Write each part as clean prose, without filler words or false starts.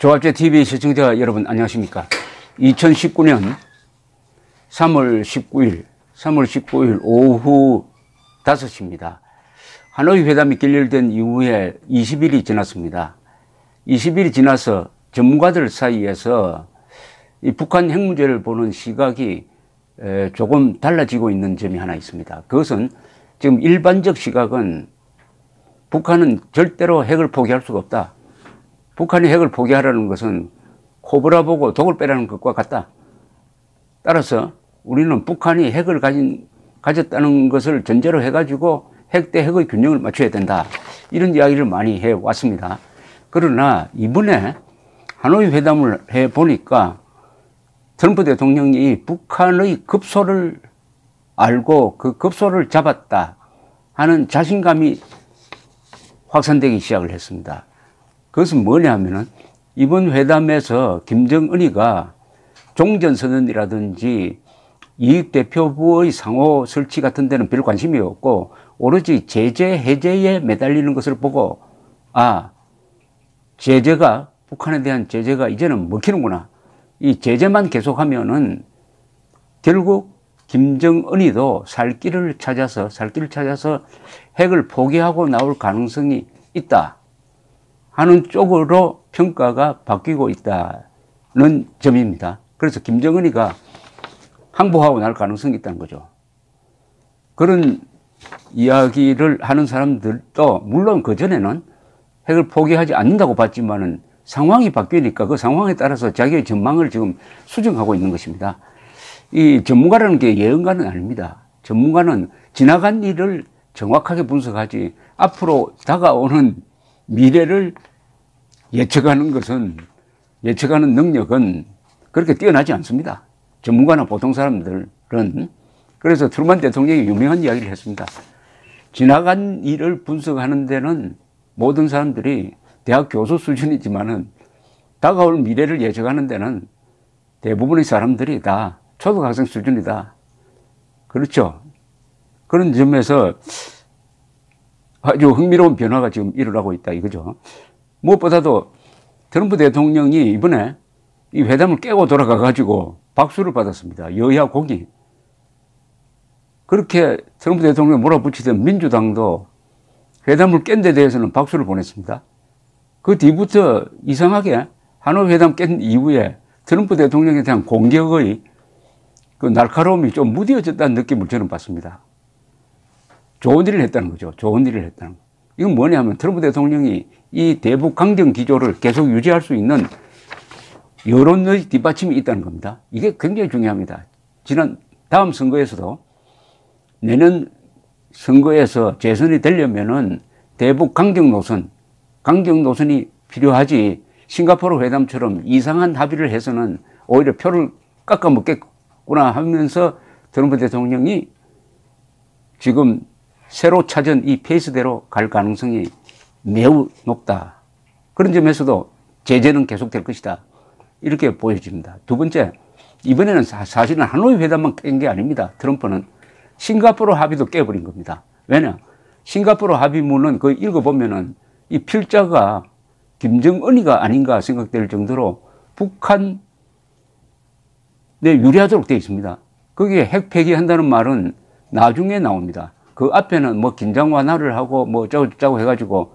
조합제TV 시청자 여러분 안녕하십니까. 2019년 3월 19일 오후 5시입니다. 하노이 회담이 결렬된 이후에 20일이 지났습니다. 20일이 지나서 전문가들 사이에서 이 북한 핵 문제를 보는 시각이 조금 달라지고 있는 점이 하나 있습니다. 그것은 지금 일반적 시각은 북한은 절대로 핵을 포기할 수가 없다. 북한이 핵을 포기하라는 것은 코브라 보고 독을 빼라는 것과 같다. 따라서 우리는 북한이 핵을 가졌다는 것을 전제로 해가지고 핵 대 핵의 균형을 맞춰야 된다. 이런 이야기를 많이 해왔습니다. 그러나 이번에 하노이 회담을 해보니까 트럼프 대통령이 북한의 급소를 알고 그 급소를 잡았다 하는 자신감이 확산되기 시작을 했습니다. 그것은 뭐냐 하면은 이번 회담에서 김정은이가 종전선언이라든지 이익대표부의 상호 설치 같은 데는 별 관심이 없고 오로지 제재 해제에 매달리는 것을 보고 제재가 북한에 대한 제재가 이제는 먹히는구나. 이 제재만 계속하면은 결국 김정은이도 살 길을 찾아서 핵을 포기하고 나올 가능성이 있다 하는 쪽으로 평가가 바뀌고 있다는 점입니다. 그래서 김정은이가 항복하고 날 가능성이 있다는 거죠. 그런 이야기를 하는 사람들도 물론 그전에는 핵을 포기하지 않는다고 봤지만은 상황이 바뀌니까 그 상황에 따라서 자기의 전망을 지금 수정하고 있는 것입니다. 이 전문가라는 게 예언가는 아닙니다. 전문가는 지나간 일을 정확하게 분석하지 앞으로 다가오는 미래를 예측하는 능력은 그렇게 뛰어나지 않습니다. 전문가나 보통 사람들은. 그래서 트루먼 대통령이 유명한 이야기를 했습니다. 지나간 일을 분석하는 데는 모든 사람들이 대학 교수 수준이지만은 다가올 미래를 예측하는 데는 대부분의 사람들이 다 초등학생 수준이다. 그렇죠. 그런 점에서 아주 흥미로운 변화가 지금 일어나고 있다 이거죠. 무엇보다도 트럼프 대통령이 이번에 이 회담을 깨고 돌아가 가지고 박수를 받았습니다. 여야 공이. 그렇게 트럼프 대통령이 몰아붙이던 민주당도 회담을 깬 데 대해서는 박수를 보냈습니다. 그 뒤부터 이상하게 하노이 회담 깬 이후에 트럼프 대통령에 대한 공격의 그 날카로움이 좀 무뎌졌다는 느낌을 저는 받습니다. 좋은 일을 했다는 거죠. 좋은 일을 했다는 거. 이건 뭐냐면 트럼프 대통령이 이 대북 강경 기조를 계속 유지할 수 있는 여론의 뒷받침이 있다는 겁니다. 이게 굉장히 중요합니다. 다음 선거에서도 내년 선거에서 재선이 되려면은 대북 강경 노선이 필요하지 싱가포르 회담처럼 이상한 합의를 해서는 오히려 표를 깎아먹겠구나 하면서 트럼프 대통령이 지금 새로 찾은 이 페이스대로 갈 가능성이 매우 높다. 그런 점에서도 제재는 계속될 것이다. 이렇게 보여집니다. 두 번째, 이번에는 사실은 하노이 회담만 깬 게 아닙니다. 트럼프는 싱가포르 합의도 깨버린 겁니다. 왜냐? 싱가포르 합의문은 그 읽어보면은 이 필자가 김정은이가 아닌가 생각될 정도로 북한에 유리하도록 되어 있습니다. 거기에 핵 폐기한다는 말은 나중에 나옵니다. 그 앞에는 뭐 긴장 완화를 하고 뭐 어쩌고 해가지고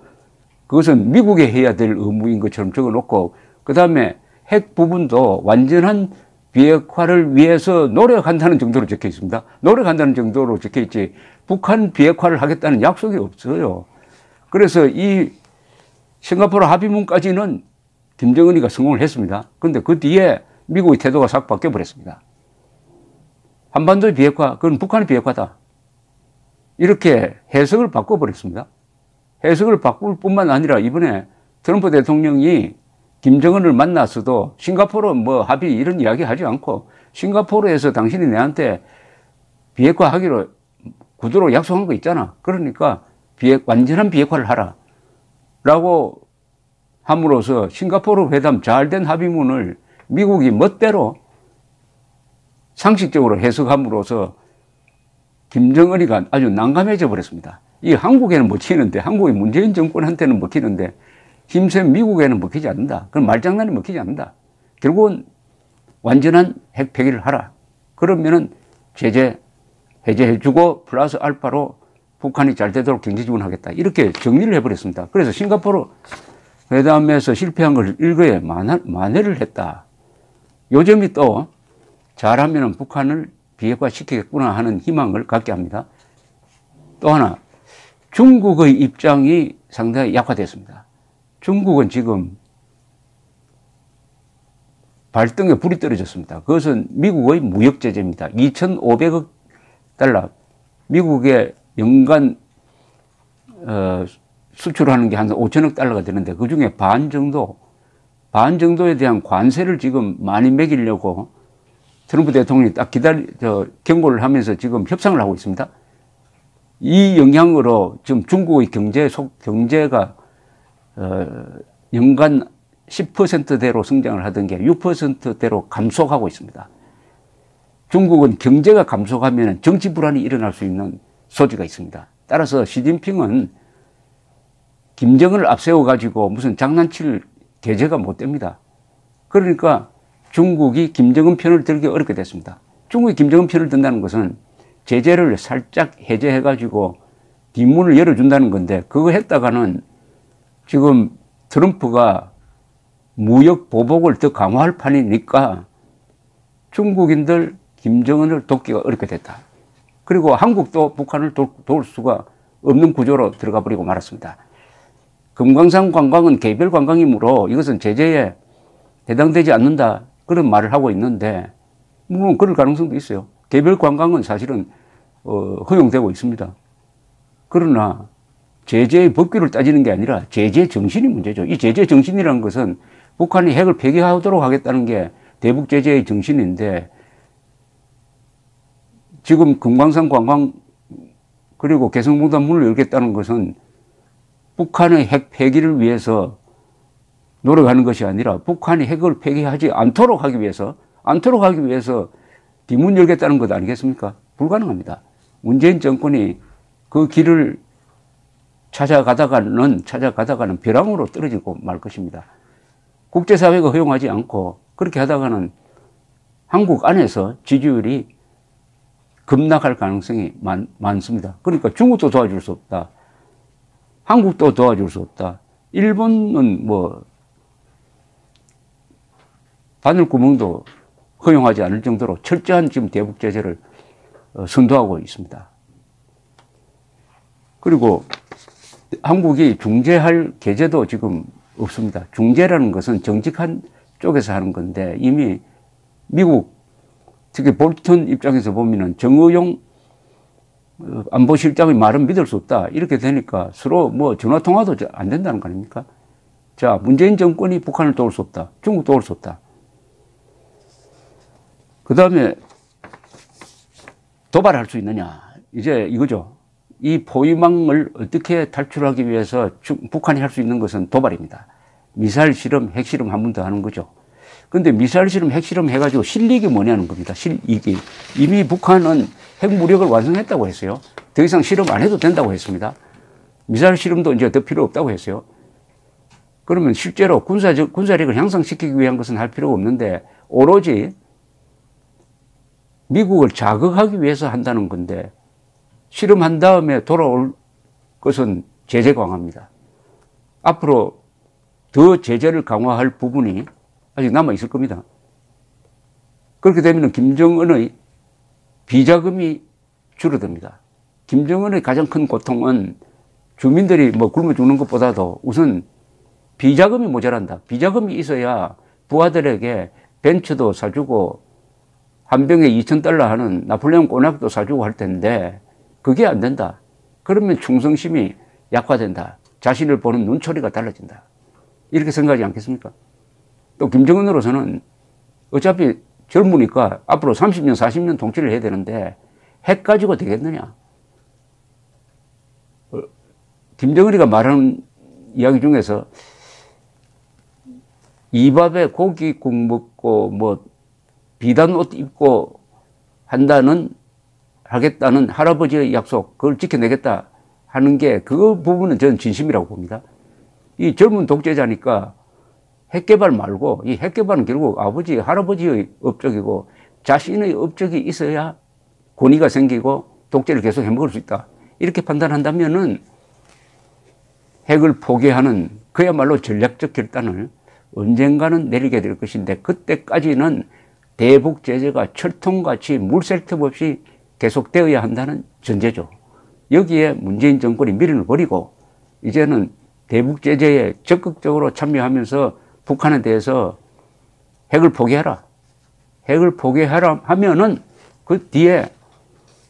그것은 미국에 해야 될 의무인 것처럼 적어 놓고 그 다음에 핵 부분도 완전한 비핵화를 위해서 노력한다는 정도로 적혀 있습니다. 노력한다는 정도로 적혀 있지 북한 비핵화를 하겠다는 약속이 없어요. 그래서 이 싱가포르 합의문까지는 김정은이가 성공을 했습니다. 그런데 그 뒤에 미국의 태도가 싹 바뀌어버렸습니다. 한반도의 비핵화, 그건 북한의 비핵화다. 이렇게 해석을 바꿔버렸습니다. 해석을 바꿀 뿐만 아니라 이번에 트럼프 대통령이 김정은을 만났어도 싱가포르 뭐 합의 이런 이야기 하지 않고 싱가포르에서 당신이 내한테 비핵화 하기로 구두로 약속한 거 있잖아. 그러니까 완전한 비핵화를 하라. 라고 함으로써 싱가포르 회담 잘된 합의문을 미국이 멋대로 상식적으로 해석함으로써 김정은이가 아주 난감해져 버렸습니다. 이 한국에는 먹히는데, 한국의 문재인 정권한테는 먹히는데 힘센 미국에는 먹히지 않는다. 그럼 말장난이 먹히지 않는다. 결국은 완전한 핵 폐기를 하라. 그러면은 제재 해제해주고 플러스 알파로 북한이 잘 되도록 경제 지원하겠다. 이렇게 정리를 해버렸습니다. 그래서 싱가포르 회담에서 실패한 걸 일거에 만회를 했다. 요점이 또 잘하면 북한을 비핵화시키겠구나 하는 희망을 갖게 합니다. 또 하나, 중국의 입장이 상당히 약화됐습니다. 중국은 지금 발등에 불이 떨어졌습니다. 그것은 미국의 무역 제재입니다. 2,500억 달러. 미국의 연간 수출하는 게 한 5천억 달러가 되는데 그 중에 반 정도에 대한 관세를 지금 많이 매기려고 트럼프 대통령이 딱 경고를 하면서 지금 협상을 하고 있습니다. 이 영향으로 지금 중국의 경제가 연간 10%대로 성장을 하던 게 6%대로 감속하고 있습니다. 중국은 경제가 감속하면 정치 불안이 일어날 수 있는 소지가 있습니다. 따라서 시진핑은 김정은을 앞세워가지고 무슨 장난칠 계제가 못 됩니다. 그러니까 중국이 김정은 편을 들기 어렵게 됐습니다. 중국이 김정은 편을 든다는 것은 제재를 살짝 해제해가지고 뒷문을 열어준다는 건데 그거 했다가는 지금 트럼프가 무역 보복을 더 강화할 판이니까 중국인들 김정은을 돕기가 어렵게 됐다. 그리고 한국도 북한을 도울 수가 없는 구조로 들어가 버리고 말았습니다. 금강산 관광은 개별 관광이므로 이것은 제재에 해당되지 않는다. 그런 말을 하고 있는데 물론 그럴 가능성도 있어요. 개별 관광은 사실은 허용되고 있습니다. 그러나 제재의 법규를 따지는 게 아니라 제재 정신이 문제죠. 이 제재 정신이라는 것은 북한이 핵을 폐기하도록 하겠다는 게 대북 제재의 정신인데 지금 금강산 관광 그리고 개성공단 문을 열겠다는 것은 북한의 핵 폐기를 위해서 노력하는 것이 아니라 북한이 핵을 폐기하지 않도록 하기 위해서 뒷문 열겠다는 것 아니겠습니까? 불가능합니다. 문재인 정권이 그 길을 찾아가다가는 벼랑으로 떨어지고 말 것입니다. 국제사회가 허용하지 않고 그렇게 하다가는 한국 안에서 지지율이 급락할 가능성이 많습니다. 그러니까 중국도 도와줄 수 없다. 한국도 도와줄 수 없다. 일본은 뭐 바늘구멍도 허용하지 않을 정도로 철저한 지금 대북 제재를 선도하고 있습니다. 그리고 한국이 중재할 계제도 지금 없습니다. 중재라는 것은 정직한 쪽에서 하는 건데 이미 미국 특히 볼턴 입장에서 보면은 정의용 안보실장의 말은 믿을 수 없다. 이렇게 되니까 서로 뭐 전화통화도 안 된다는 거 아닙니까? 자, 문재인 정권이 북한을 도울 수 없다. 중국 도울 수 없다. 그 다음에 도발할 수 있느냐. 이제 이거죠. 이 포위망을 어떻게 탈출하기 위해서 북한이 할 수 있는 것은 도발입니다. 미사일 실험, 핵실험 한 번 더 하는 거죠. 근데 미사일 실험, 핵실험 해가지고 실익이 뭐냐는 겁니다. 실익이. 이미 북한은 핵무력을 완성했다고 했어요. 더 이상 실험 안 해도 된다고 했습니다. 미사일 실험도 이제 더 필요 없다고 했어요. 그러면 실제로 군사력을 향상시키기 위한 것은 할 필요가 없는데 오로지 미국을 자극하기 위해서 한다는 건데 실험한 다음에 돌아올 것은 제재 강화입니다. 앞으로 더 제재를 강화할 부분이 아직 남아 있을 겁니다. 그렇게 되면 김정은의 비자금이 줄어듭니다. 김정은의 가장 큰 고통은 주민들이 뭐 굶어 죽는 것보다도 우선 비자금이 모자란다. 비자금이 있어야 부하들에게 벤츠도 사주고 한 병에 $2,000 하는 나폴레옹 꼬냑도 사주고 할 텐데 그게 안 된다. 그러면 충성심이 약화된다. 자신을 보는 눈초리가 달라진다. 이렇게 생각하지 않겠습니까? 또 김정은으로서는 어차피 젊으니까 앞으로 30년, 40년 통치를 해야 되는데 핵 가지고 되겠느냐? 김정은이가 말하는 이야기 중에서 이밥에 고기국 먹고 뭐 비단 옷 입고 하겠다는 할아버지의 약속, 그걸 지켜내겠다 하는 게 그 부분은 저는 진심이라고 봅니다. 이 젊은 독재자니까 핵 개발 말고 이 핵 개발은 결국 아버지, 할아버지의 업적이고 자신의 업적이 있어야 권위가 생기고 독재를 계속 해먹을 수 있다. 이렇게 판단한다면은 핵을 포기하는 그야말로 전략적 결단을 언젠가는 내리게 될 것인데 그때까지는 대북 제재가 철통같이 물샐 틈 없이 계속되어야 한다는 전제죠. 여기에 문재인 정권이 미련을 버리고 이제는 대북 제재에 적극적으로 참여하면서 북한에 대해서 핵을 포기해라. 핵을 포기하라 하면은 그 뒤에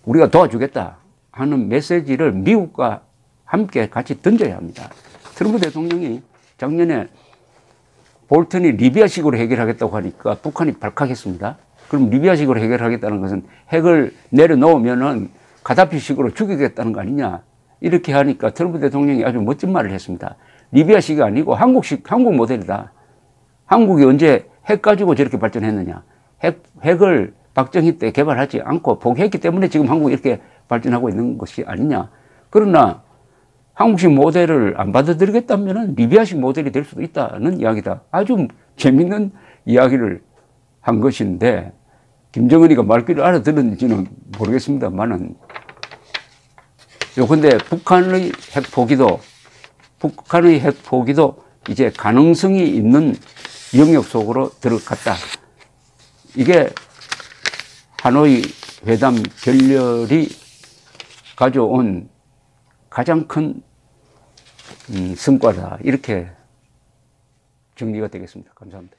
우리가 도와주겠다 하는 메시지를 미국과 함께 같이 던져야 합니다. 트럼프 대통령이 작년에 볼턴이 리비아식으로 해결하겠다고 하니까 북한이 발칵했습니다. 그럼 리비아식으로 해결하겠다는 것은 핵을 내려놓으면은 가다피식으로 죽이겠다는 거 아니냐. 이렇게 하니까 트럼프 대통령이 아주 멋진 말을 했습니다. 리비아식이 아니고 한국 모델이다. 한국이 언제 핵 가지고 저렇게 발전했느냐. 핵을 박정희 때 개발하지 않고 포기했기 때문에 지금 한국이 이렇게 발전하고 있는 것이 아니냐. 그러나 한국식 모델을 안 받아들이겠다면 리비아식 모델이 될 수도 있다는 이야기다. 아주 재밌는 이야기를 한 것인데 김정은이가 말귀를 알아들었는지는 모르겠습니다만은 요컨대 북한의 핵 포기도 이제 가능성이 있는 영역 속으로 들어갔다. 이게 하노이 회담 결렬이 가져온 가장 큰 성과다. 이렇게 정리가 되겠습니다. 감사합니다.